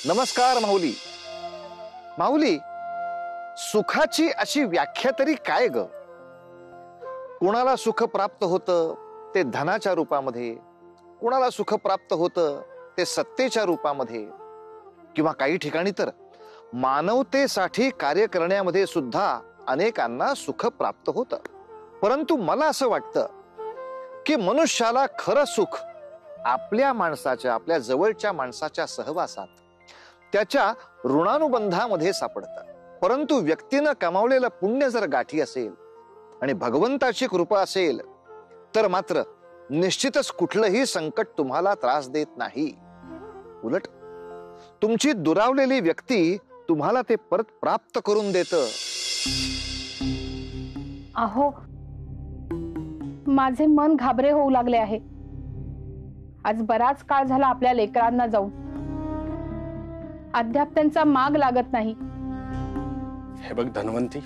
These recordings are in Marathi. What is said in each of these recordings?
नमस्कार माऊली. माऊली, सुखाची अशी व्याख्या तरी काय ग? कोणाला सुख प्राप्त होतं ते धनाच्या रूपामध्ये, कोणाला सुख प्राप्त होतं ते सत्तेच्या रूपामध्ये, किंवा काही ठिकाणी तर मानवतेसाठी कार्य करण्यामध्ये सुद्धा अनेकांना सुख प्राप्त होतं. परंतु मला असं वाटतं की मनुष्याला खरं सुख आपल्या माणसाच्या, आपल्या जवळच्या माणसाच्या सहवासात, त्याच्या ऋणानुबंधामध्ये सापडतं. परंतु व्यक्तीनं कमावलेलं पुण्य जर गाठी असेल आणि भगवंताची कृपा असेल तर मात्र निश्चितच कुठलंही संकट तुम्हाला त्रास देत नाही. उलट तुमची दुरावलेली व्यक्ती तुम्हाला ते परत प्राप्त करून देतं. अहो, माझे मन घाबरे होऊ लागले आहे. आज बराच काळ झाला आपल्या लेकरांना जाऊन, अद्याप त्यांचा माग लागत नाही. हे बघ धनवंती,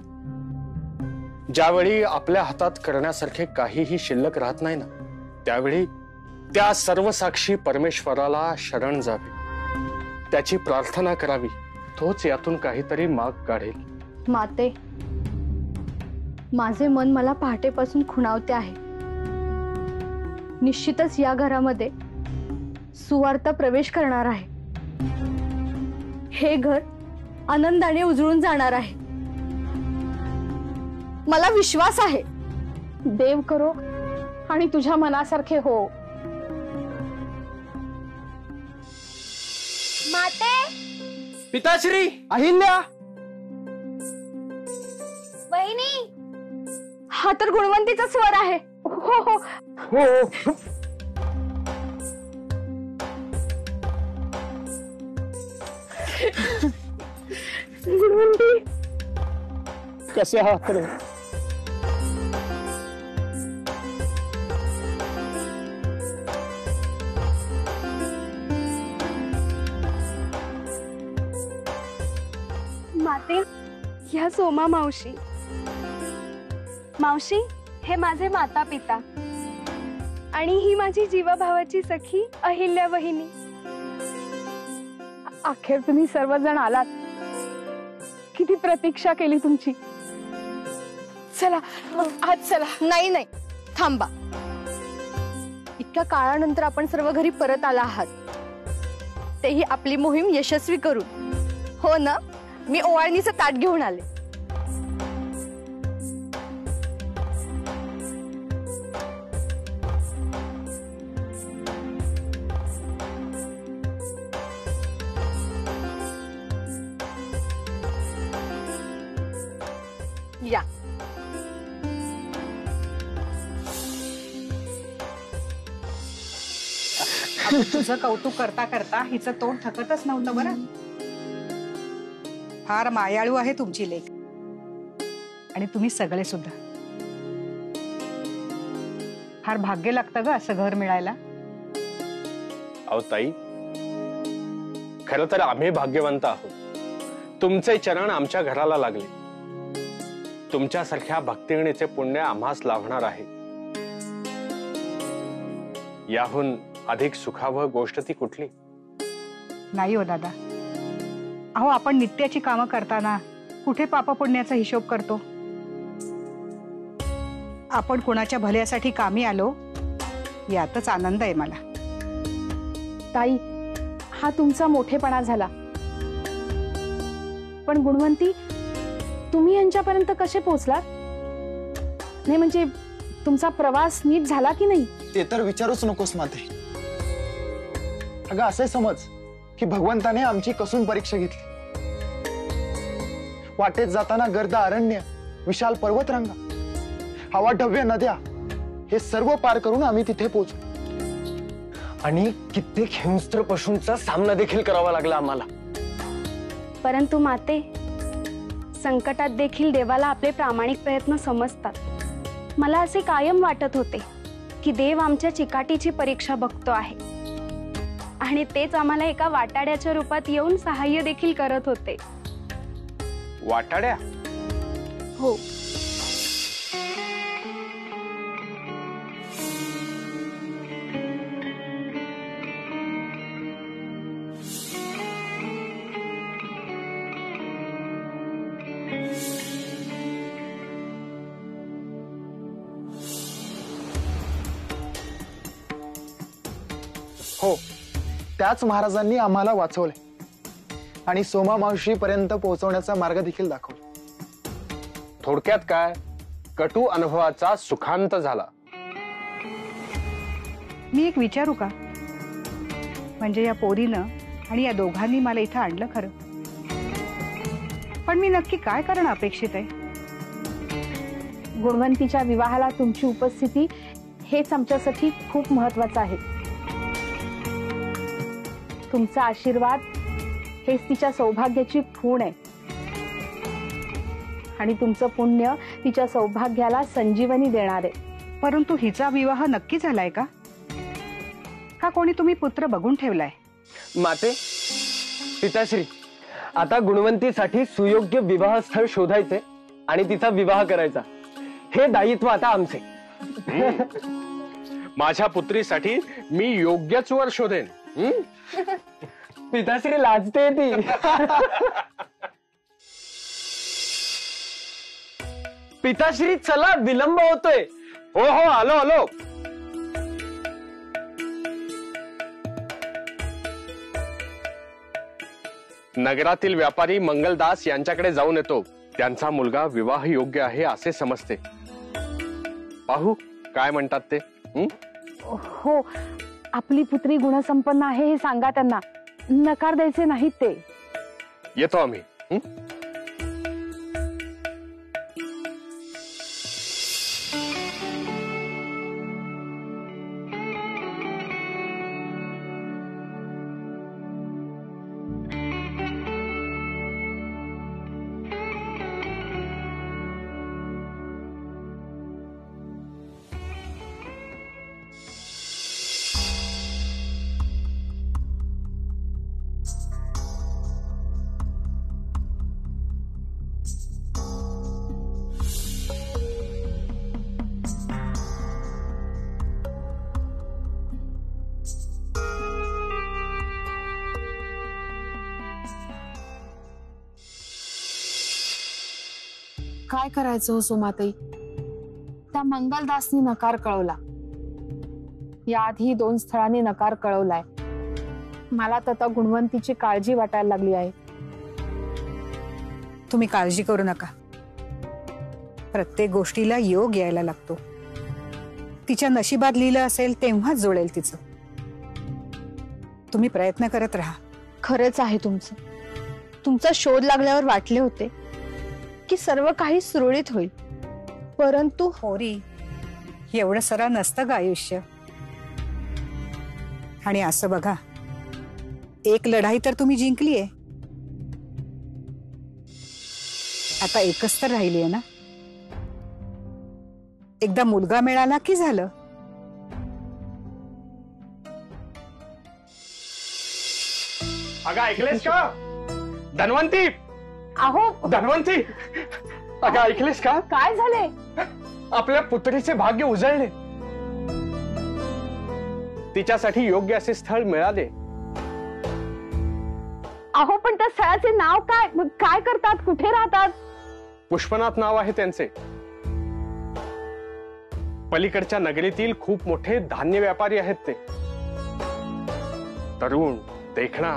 ज्यावेळी आपल्या हातात करण्यासारखे काहीही शिल्लक राहत नाही ना, त्यावेळी त्या सर्वसाक्षी परमेश्वराला शरण जावे, त्याची प्रार्थना करावी. तोच यातून काहीतरी मार्ग काढेल. माते, माझे मन मला पहाटेपासून खुणावते आहे. निश्चितच या घरामध्ये सुवार्ता प्रवेश करणार आहे. हे घर आनंदाने उजळून जाणार आहे. मला विश्वास आहे. देव करो आणि तुझ्या मनासारखे हो. माते, पिताश्री, अहिल्या, वहिनी, हा तर गुणवंतीचा स्वर आहे. हो हो हो. गुणवंती, कसे आहात रे? माते, ह्या सोमा मावशी. मावशी, हे माझे माता पिता आणि ही माझी जीवाभावाची सखी अहिल्या वहिनी. अखेर तुम्ही सर्वजण आलात. किती प्रतीक्षा केली तुमची. चला आज चला. नाही नाही, थांबा. इतक्या काळानंतर आपण सर्व घरी परत आला आहात, तेही आपली मोहीम यशस्वी करून. हो ना? मी ओवाळणीचं ताट घेऊन आले. या. तुझं कौतुक करता करता हिचं तोंड थकतच नव्हतं बरं. फार मायाळू आहे तुमची लेक, आणि तुम्ही सगळे सुद्धा. फार भाग्य लागतं ग असं घर मिळायला. अहो ताई, खरं तर आम्ही भाग्यवंत आहोत. तुमचे चरण आमच्या घराला लागले. तुमच्यासारख्या भक्तिगणीचे पुण्य आम्हास लाभणार आहे. याहून अधिक सुखावह गोष्ट ती कुठली? नाही हो दादा. अहो, आपण नित्याची कामं करताना कुठे पाप पुण्याचा हिशोब करतो? आपण कुणाच्या भल्यासाठी कामी आलो यातच आनंद आहे मला. ताई, हा तुमचा मोठेपणा झाला. पण गुणवंती, तुम्ही यांच्यापर्यंत कसे पोहोचलात? नाही म्हणजे तुमचा प्रवास नीट झाला की नाही? ते तर विचारूच नकोस माते. अगं, असे समज की भगवंताने आमची कसून परीक्षा घेतली. वाटेत जाताना गर्द अरण्य, विशाल पर्वतरांगा, हवाढव्य नद्या, हे सर्व पार करून आम्ही तिथे पोहोचलो. आणि कित्येक हिंस्त्र पशूंचा सामना देखील करावा लागला आम्हाला. परंतु माते, संकटात देखील देवाला आपले प्रामाणिक प्रयत्न समजतात. मला असे कायम वाटत होते की देव आमच्या चिकाटीची परीक्षा बघतो आहे, आणि तेच आम्हाला एका वाटाड्याच्या रूपात येऊन सहाय्य देखील करत होते. वाटाड्या? हो. त्याच महाराजांनी आम्हाला वाचवले आणि सोमा मावशी पर्यंत पोहोचवण्याचा मार्ग देखील दाखवला. थोडक्यात काय, कटू अनुभवाचा सुखांत झाला. मी एक विचारू का? म्हणजे या पोरीनं आणि या दोघांनी मला इथं आणलं खरं, पण मी नक्की काय करणं अपेक्षित आहे? गुणवंतीच्या विवाहाला तुमची उपस्थिती हेच आमच्यासाठी खूप महत्वाचं आहे. तुमचा आशीर्वाद हेच तिच्या सौभाग्याची खूण आहे आणि तुमचं पुण्य तिच्या सौभाग्याला संजीवनी देणार आहे. परंतु हिचा विवाह नक्की झालाय का? का कोणी तुम्ही पुत्र बघून ठेवलाय? माते, पिताश्री, आता गुणवंतीसाठी सुयोग्य विवाह स्थळ शोधायचे आणि तिचा विवाह करायचा, हे दायित्व आता आमचे. माझ्या पुत्रीसाठी मी योग्यच वर शोधेन. पिताश्री लाजते ती. पिताश्री चला, विलंब होतोय. हो हो, आलो आलो. नगरातील व्यापारी मंगलदास यांच्याकडे जाऊन येतो. त्यांचा मुलगा विवाह योग्य आहे असे समजते. पाहू काय म्हणतात ते. हो, आपली पुत्री गुणसंपन्न आहे हे सांगा त्यांना. नकार द्यायचे नाहीत ते. येतो आम्ही. काय करायचं हो सोमाताई? त्या मंगलदासनी नकार कळवला. याआधी 2 स्थळांनी नकार कळवलाय. मला तर त्या गुणवंतीची काळजी वाटायला लागली आहे. तुम्ही काळजी करू नका. प्रत्येक गोष्टीला योग यायला लागतो. तिच्या नशिबात लिहिलं असेल तेव्हाच जुळेल तिचं. तुम्ही प्रयत्न करत राहा. खरंच आहे तुमचं. तुमचा शोध लागल्यावर वाटले होते की सर्व काही सुरळीत होईल, परंतु होरी, एवढं सरळ नसतं ग आयुष्य. आणि असं बघा, एक लढाई तर तुम्ही जिंकलीये, आता एकच तर राहिली आहे ना. एकदा मुलगा मिळाला की झालं. अगं ऐकलेस का धन्वंती? अहो धन्वंती, अगं ऐकलेस का? काय झाले? आपल्या पुत्रीचे भाग्य उजळले. तिच्यासाठी योग्य असे स्थळ मिळाले. अहो पण त्या स्थळाचे नाव काय? काय करतात? कुठे राहतात? पुष्पनाथ नाव आहे त्यांचे. पलीकडच्या नगरीतील खूप मोठे धान्य व्यापारी आहेत ते. तरुण, देखणा,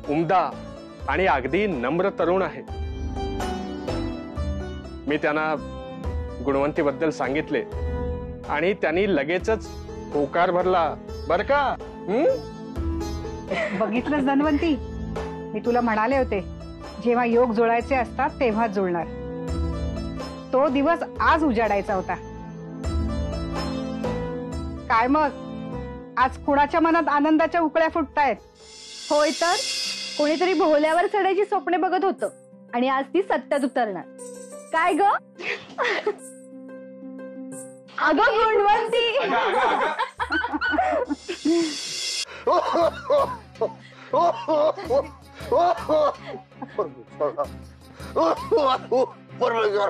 उमदा आणि अगदी नम्र तरुण आहे. मी त्यांना गुणवंतीबद्दल सांगितले आणि त्यांनी लगेचच होकार भरला बर का. बघितलंच धन्वंती, मी तुला म्हणाले होते जेव्हा योग जुळायचे असतात तेव्हाच जुळणार. तो दिवस आज उजाडायचा होता. काय मग, आज कुणाच्या मनात आनंदाच्या उकळ्या फुटतायत? होय तर कोणीतरी भोवल्यावर चढायची स्वप्ने बघत होतं आणि आज ती सत्यात उतरणार. काय ग अगं गुणवंती? परमेश्वर,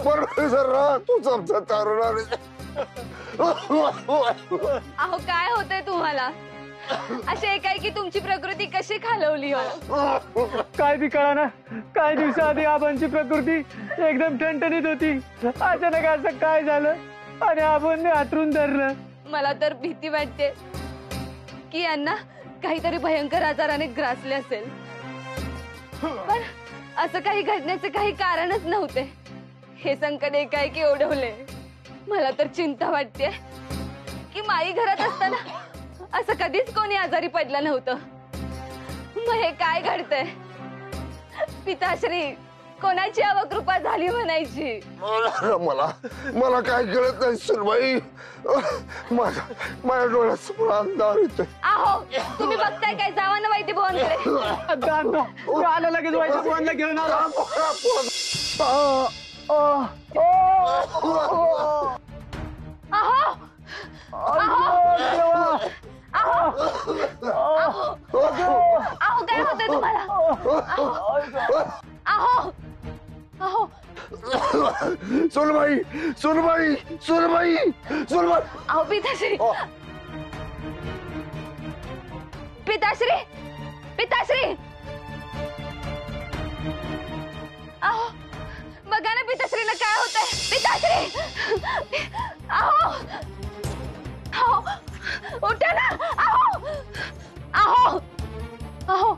परमेश्वर तूच आमचा तारुणा. अहो काय होतंय तुम्हाला? असे एकाएकी तुमची प्रकृती कशी खालवली हो? काय बी कळा ना, काही दिवसाआधी आबांची प्रकृती एकदम ठणठणीत होती. अचानक असं काय झालं आणि आबांनी हातरून धरलं. मला तर भीती वाटते की यांना काहीतरी भयंकर आजाराने ग्रासले असेल, पण असं काही घडण्याचे काही कारणच नव्हते. हे संकट एकाएकी ओढवले. मला तर चिंता वाटते की माई घरात असताना असं कधीच कोणी आजारी पडलं नव्हतं. मग हे काय घडतंय? पिताश्री, कोणाची अवकृपा झाली म्हणायची? मला मला काय कळत नाही सुनबाई. माझ्या डोळ्यासमोर अंधार येतोय. आहो, तुम्ही बघताय काय? जावा ना वैद्य भवनकडे. आलं लगेच वैद्य भवनला घेऊन आला. आहो, आहो, काय होतंय तुम्हाला? आहो, आहो, सुनबाई सुनबाई सुनबाई सुनबाई. आहो, पिताश्री, पिताश्री, पिताश्री. आहो, बघा ना पिताश्रीला काय होतंय. पिताश्री, आहो, आहो, उठा ना. आहो, आहो, आहो.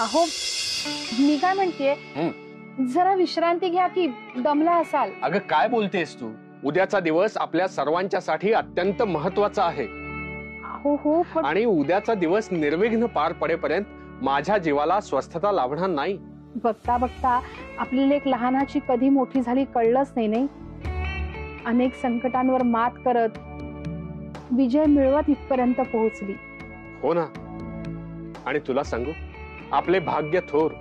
अहो, मी काय म्हणतेय, जरा विश्रांती घ्या की दमला असाल. अगं काय बोलतेस तू? उद्याचा दिवस आपल्या सर्वांच्यासाठी अत्यंत महत्वाचा आहे. हो हो, पण आणि उद्याचा दिवस निर्विघ्न पार पडेपर्यंत माझ्या जीवाला स्वस्थता लाभणार नाही. बघता बघता आपली लेक लहानाची कधी मोठी झाली कळलंच नाही. अनेक संकटांवर मात करत विजय मिळवत इथपर्यंत पोहोचली. हो ना. आणि तुला सांगू, आपले भाग्य थोर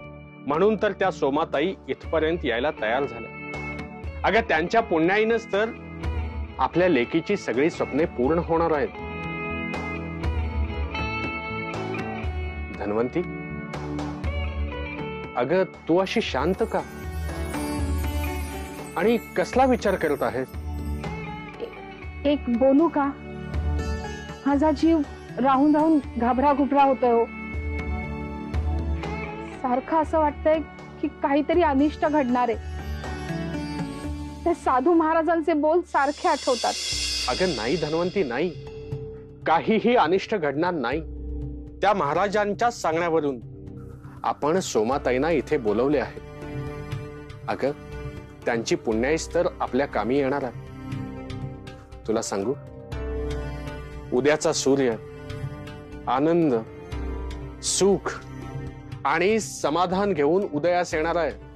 म्हणून तर त्या सोमाताई इथपर्यंत यायला तयार झाल्या. अगं त्यांच्या पुण्याईनच तर आपल्या लेकीची सगळी स्वप्ने पूर्ण होणार आहेत. धन्वंती, अगं तू अशी शांत का आणि कसला विचार करत आहेस? एक बोलू का? माझा जीव राहून राहून घाबरा घुबरा होतोय. सारखं असं वाटतंय की काहीतरी अनिष्ट घडणार आहे. ते साधू महाराजांचे बोल सारखे आठवतात. अगं नाही धन्वंती, नाही, काहीही अनिष्ट घडणार नाही. त्या महाराजांच्या सांगण्यावरून आपण सोमाताईंना इथे बोलवले आहे. अगं त्यांची पुण्याईच तर आपल्या कामी येणार आहे. तुला सांगू, उद्याचा सूर्य आनंद, सुख आणि समाधान घेऊन उदयास येणार आहे.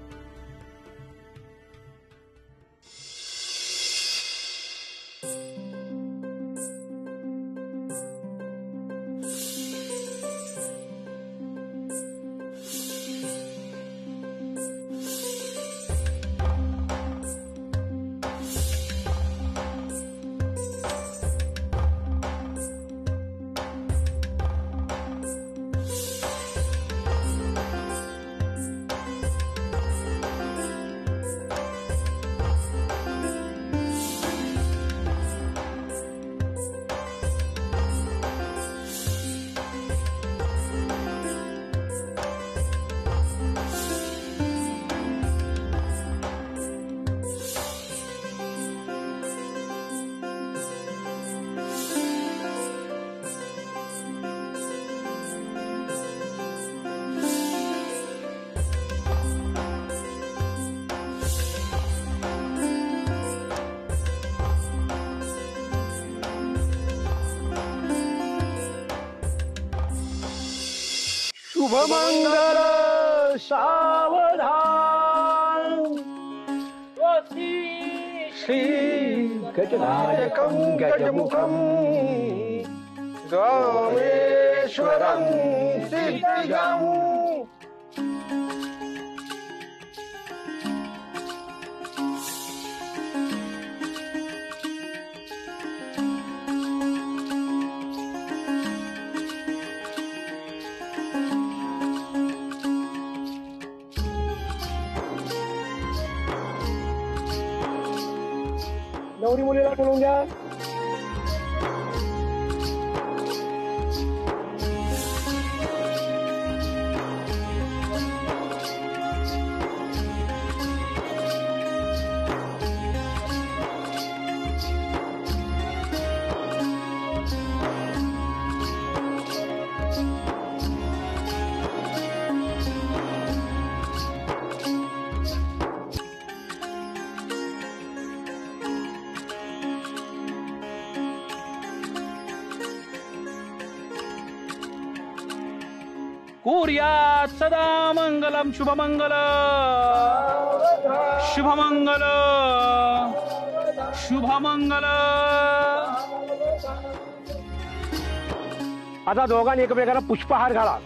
शुभमंगल सावधान. श्री गजनायकं गजमुखं रामेश्वरं सिद्धिदम्। नवरी मुलीला बोलवून घ्या. कुर्यात् सदा मंगलम शुभमंगल शुभमंगल शुभमंगल. आता दोघांनी एकमेकांना पुष्पहार घाला.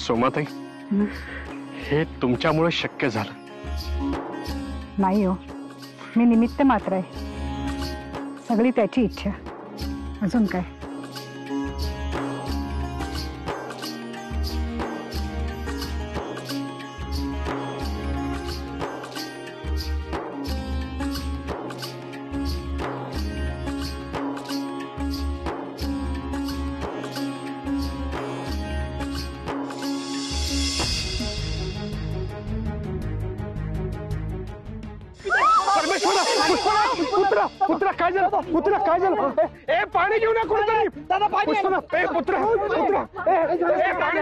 सोमाताई, हे तुमच्यामुळे शक्य झालं. नाही हो, मी निमित्त मात्र आहे. सगळी त्याची इच्छा, अजून काय. पुत्रा पुत्रा काय झालं? पुत्रा काय झालं? ए पाणी घेऊन या कोणतरी. दादा पाणी. ए पुत्रा पुत्रा ए पाणी.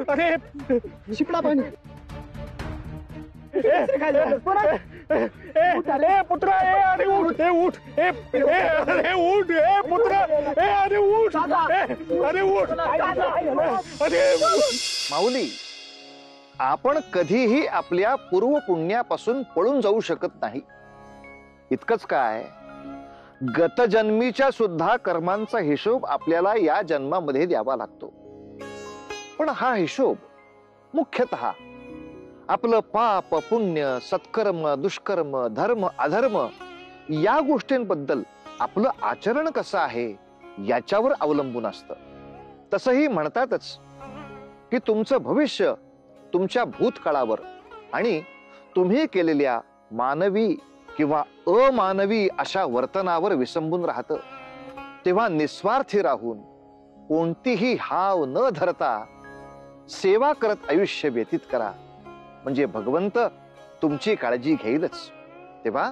अरे अरे शिपडा पाणी. ए पुत्रा ए अरे उठ. ए उठ. ए अरे उठ. ए पुत्रा ए अरे उठ. अरे उठ. अरे माऊली, आपण कधीही आपल्या पूर्व पुण्यापासून पळून जाऊ शकत नाही. इतकंच काय, गतजन्मीच्या सुद्धा कर्मांचा हिशोब आपल्याला या जन्मामध्ये द्यावा लागतो. पण हा हिशोब मुख्यतः आपलं पाप पुण्य, सत्कर्म दुष्कर्म, धर्म अधर्म या गोष्टींबद्दल आपलं आचरण कसं आहे याच्यावर अवलंबून असतं. तसंही म्हणतातच की तुमचं भविष्य तुमच्या भूतकाळावर आणि तुम्ही केलेल्या मानवी किंवा अमानवी अशा वर्तनावर विसंबून राहतं. तेव्हा निस्वार्थी राहून कोणतीही हाव न धरता सेवा करत आयुष्य व्यतीत करा, म्हणजे भगवंत तुमची काळजी घेईलच. तेव्हा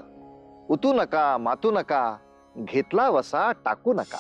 उतू नका, मातू नका, घेतला वसा टाकू नका.